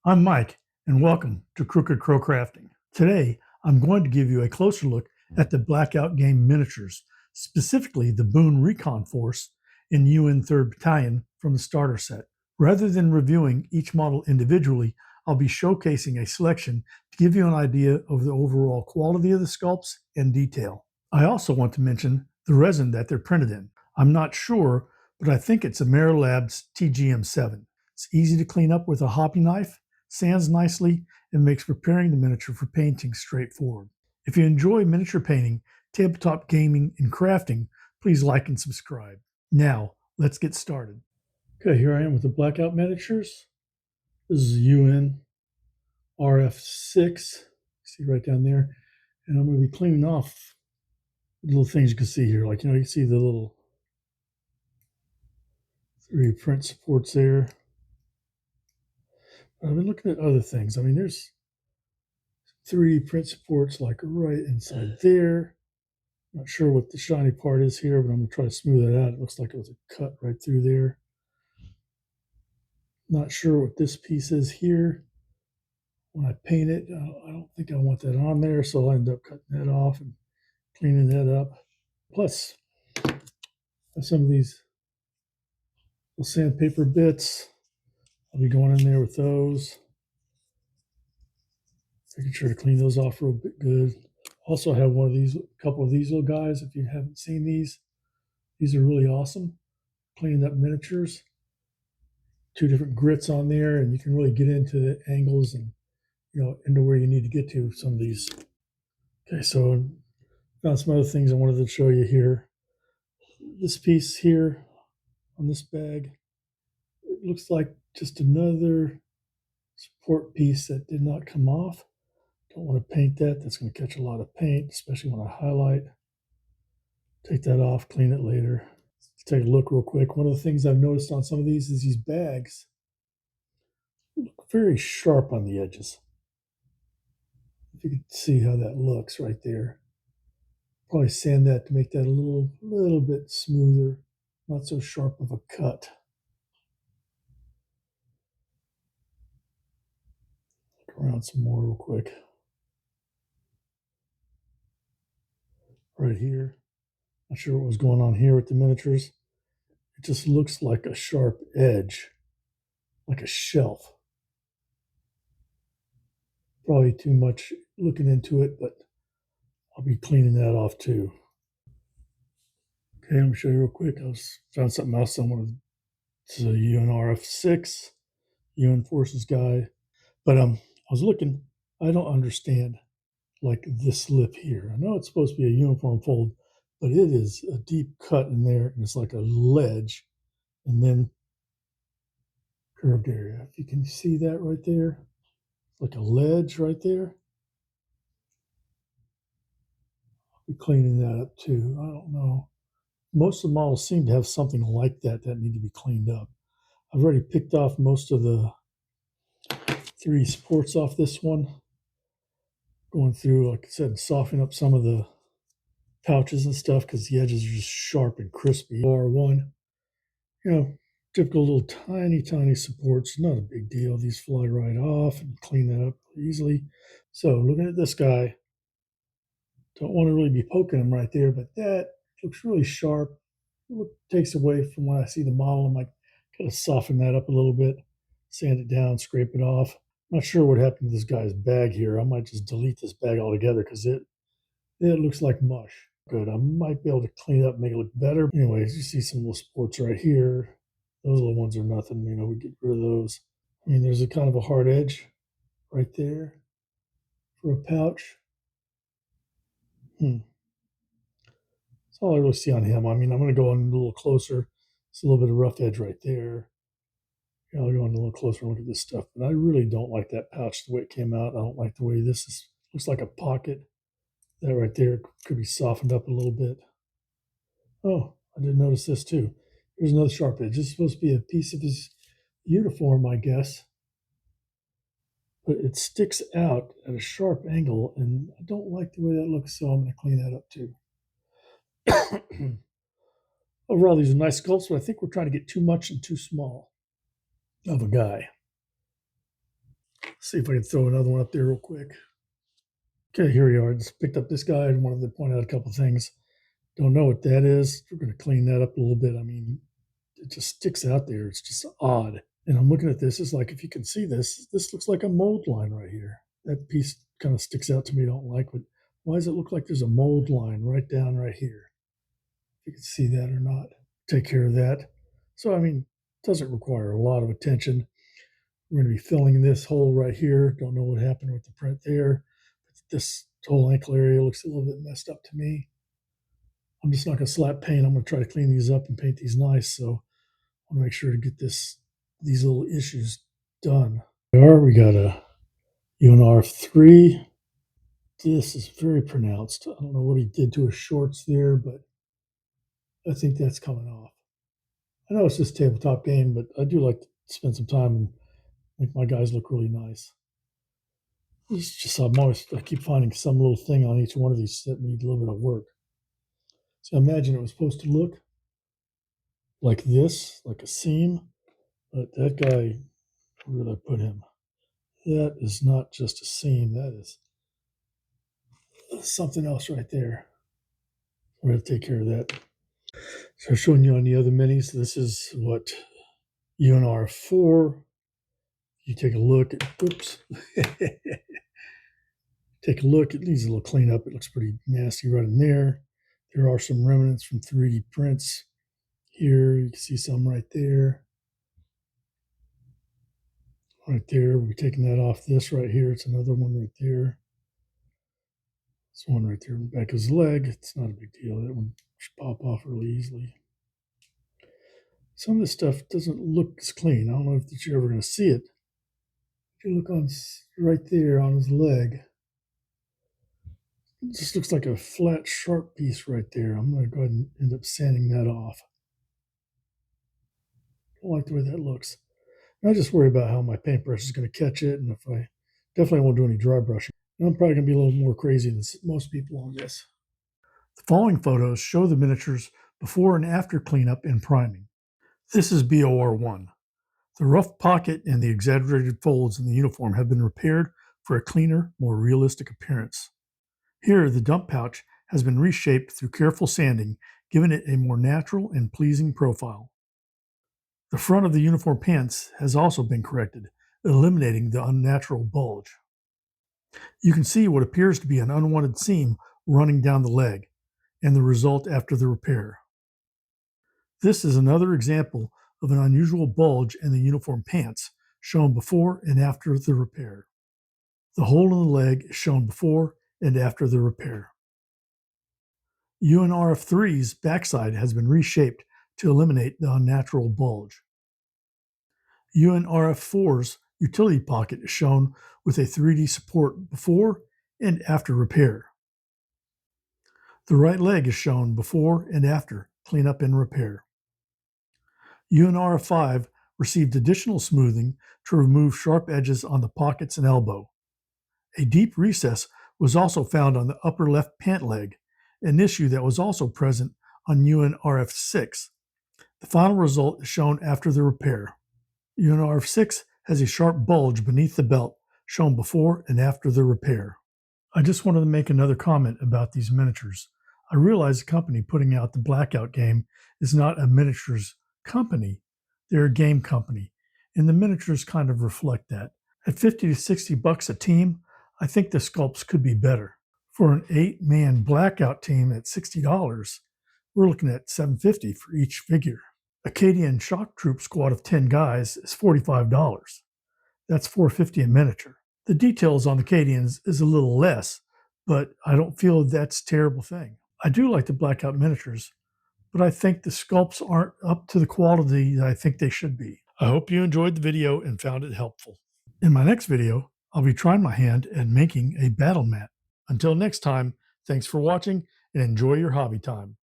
I'm Mike, and welcome to Crooked Crow Crafting. Today, I'm going to give you a closer look at the Blkout Game miniatures, specifically the Boone Recon Force in UN 3rd Battalion from the starter set. Rather than reviewing each model individually, I'll be showcasing a selection to give you an idea of the overall quality of the sculpts and detail. I also want to mention the resin that they're printed in. I'm not sure, but I think it's a Mera Labs TGM7. It's easy to clean up with a hobby knife, sands nicely, and makes preparing the miniature for painting straightforward. If you enjoy miniature painting, tabletop gaming, and crafting, please like and subscribe. Now, let's get started. Okay, here I am with the Blkout miniatures. This is UN RF6. See right down there. And I'm going to be cleaning off the little things you can see here. Like, you can see the little 3D print supports there. I've been looking at other things. I mean, there's 3D print supports like right inside there. Not sure what the shiny part is here, but I'm going to try to smooth that out. It looks like it was a cut right through there. Not sure what this piece is here. When I paint it, I don't think I want that on there, so I'll end up cutting that off and cleaning that up. Plus, some of these little sandpaper bits, I'll be going in there with those. Making sure to clean those off real bit good. Also have one of these, a couple of these little guys. If you haven't seen these are really awesome. Cleaning up miniatures. 2 different grits on there, and you can really get into the angles and into where you need to get to some of these. Okay, so found some other things I wanted to show you here. This piece here on this bag, it looks like just another support piece that did not come off. Don't want to paint that. That's going to catch a lot of paint, especially when I highlight. Take that off, clean it later. Let's take a look real quick. One of the things I've noticed on some of these is these bags look very sharp on the edges. If you can see how that looks right there. Probably sand that to make that a little bit smoother, not so sharp of a cut. Look around some more real quick. Right here. Not sure what was going on here with the miniatures. It just looks like a sharp edge, like a shelf. Probably too much looking into it, but I'll be cleaning that off too. Okay, I'm going to show you real quick. I found something else I wanted. It's a UNRF6, UN Forces guy. But I was looking, I don't understand like this lip here. I know it's supposed to be a uniform fold, but it is a deep cut in there, and it's like a ledge, and then curved area. If you can see that right there, like a ledge right there. I'll be cleaning that up too. I don't know. Most of the models seem to have something like that need to be cleaned up. I've already picked off most of the 3D supports off this one. Going through, like I said, softening up some of the pouches and stuff because the edges are just sharp and crispy. R1, typical little tiny supports, not a big deal. These fly right off and clean that up easily. So looking at this guy, don't want to really be poking him right there, but that looks really sharp. It takes away from when I see the model. I'm like, gotta soften that up a little bit, sand it down, scrape it off. Not sure what happened to this guy's bag here. I might just delete this bag altogether because it looks like mush. Good. I might be able to clean it up and make it look better. Anyways, you see some little sports right here. Those little ones are nothing. We get rid of those. I mean, there's a kind of a hard edge right there for a pouch. That's all I really see on him. I mean, I'm going to go on a little closer. It's a little bit of rough edge right there. I'll go on a little closer and look at this stuff. But I really don't like that pouch the way it came out. I don't like the way this looks like a pocket. That right there could be softened up a little bit. Oh, I didn't notice this too. Here's another sharp edge. This is supposed to be a piece of his uniform, I guess. But it sticks out at a sharp angle, and I don't like the way that looks, so I'm going to clean that up too. Overall, these are nice sculpts, but I think we're trying to get too much and too small of a guy. See if I can throw another one up there real quick. Okay, here we are. Just picked up this guy and wanted to point out a couple things. Don't know what that is. We're going to clean that up a little bit. I mean, it just sticks out there. It's just odd. And I'm looking at this. It's like, if you can see this, this looks like a mold line right here. That piece kind of sticks out to me. Don't like, but why does it look like there's a mold line right down right here? If you can see that or not. Take care of that. So, I mean, it doesn't require a lot of attention. We're going to be filling this hole right here. Don't know what happened with the print there. But this whole ankle area looks a little bit messed up to me. I'm just not going to slap paint. I'm going to try to clean these up and paint these nice. So I want to make sure to get these little issues done. There we got a UNR3. This is very pronounced. I don't know what he did to his shorts there, but I think that's coming off. I know it's just tabletop game, but I do like to spend some time and make my guys look really nice. It's just I keep finding some little thing on each one of these that need a little bit of work. So I imagine it was supposed to look like this, like a seam, but that guy, where did I put him? That is not just a seam. That is something else right there. We're going to take care of that. So showing you on the other minis, this is what UNR4. You take a look at, oops. Take a look. It needs a little cleanup. It looks pretty nasty right in there. There are some remnants from 3D prints here. You can see some right there. Right there. We're taking that off this right here. It's another one right there. This one right there in the back of his leg. It's not a big deal. That one should pop off really easily. Some of this stuff doesn't look as clean. I don't know if you're ever going to see it. If you look on right there on his leg, it just looks like a flat, sharp piece right there. I'm going to go ahead and end up sanding that off. I don't like the way that looks. And I just worry about how my paintbrush is going to catch it, and if I definitely won't do any dry brushing. And I'm probably going to be a little more crazy than most people on this. The following photos show the miniatures before and after cleanup and priming. This is BOR1. The rough pocket and the exaggerated folds in the uniform have been repaired for a cleaner, more realistic appearance. Here, the dump pouch has been reshaped through careful sanding, giving it a more natural and pleasing profile. The front of the uniform pants has also been corrected, eliminating the unnatural bulge. You can see what appears to be an unwanted seam running down the leg, and the result after the repair. This is another example of an unusual bulge in the uniform pants, shown before and after the repair. The hole in the leg is shown before and after the repair. UNRF3's backside has been reshaped to eliminate the unnatural bulge. UNRF4's utility pocket is shown with a 3D support before and after repair. The right leg is shown before and after cleanup and repair. UNRF5 received additional smoothing to remove sharp edges on the pockets and elbow. A deep recess was also found on the upper left pant leg, an issue that was also present on UNRF6. The final result is shown after the repair. UNRF6 has a sharp bulge beneath the belt, shown before and after the repair. I just wanted to make another comment about these miniatures. I realize the company putting out the Blkout game is not a miniatures company. They're a game company, and the miniatures kind of reflect that. At 50 to 60 bucks a team, I think the sculpts could be better. For an 8-man Blkout team at $60, we're looking at $750 for each figure. Acadian Shock Troop squad of 10 guys is $45. That's $450 a miniature. The details on the Acadians is a little less, but I don't feel that's a terrible thing. I do like the Blkout miniatures, but I think the sculpts aren't up to the quality that I think they should be. I hope you enjoyed the video and found it helpful. In my next video, I'll be trying my hand at making a battle mat. Until next time, thanks for watching and enjoy your hobby time.